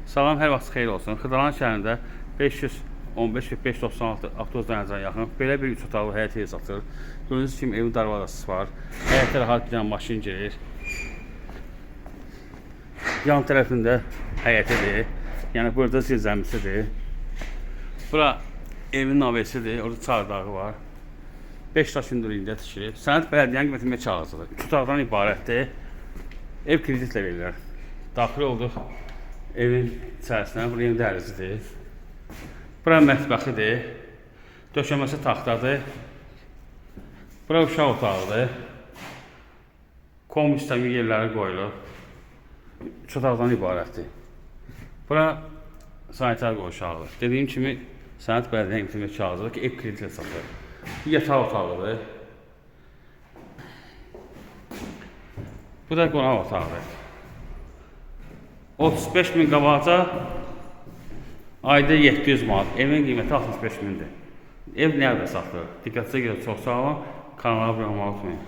Salam, hər vaxt xeyir olsun. Xırdalan şəhərində 515 və 596 avtobus dayanacağına yaxın belə bir 3 otaqlı həyət evi satılır. Gördüyünüz kimi evin darvazası var. Həyətə rahat bir dənə maşın girir. Yan tərəfində həyətidir. Yəni burada zirzəmisidir. Bura evin navesidir. Orada çardağı var. 5 daş hündürlüyündə tikilib. Sənəd bələdiyyənin qiymətinə çağırılır. 2 otaqdan ibarətdir. Ev kreditlə verilir. Daxil olduq evin içərisinə. Bura evin dəhlizidir. Bura mətbəxidir. Döşəməsi taxtadır. Bura uşaq otağıdır. Kombi sistemi yerləri qoyulur. 3 otaqdan ibarətdir. Bura sanitar qovşağıdır. Dediyim kimi sənəd bələdiyyənin qiymətinə çağırılır ki, ev kreditlə satılır. Yataq otağıdır. Bu da qonaq otağıdır. 35 min qabaca, ayda 700 manat. Evin qiyməti 65 mindir. Ev nerede satılır? Diqqətinizə görə çox sağ olun. Kanala abunə olmayı unutmayın.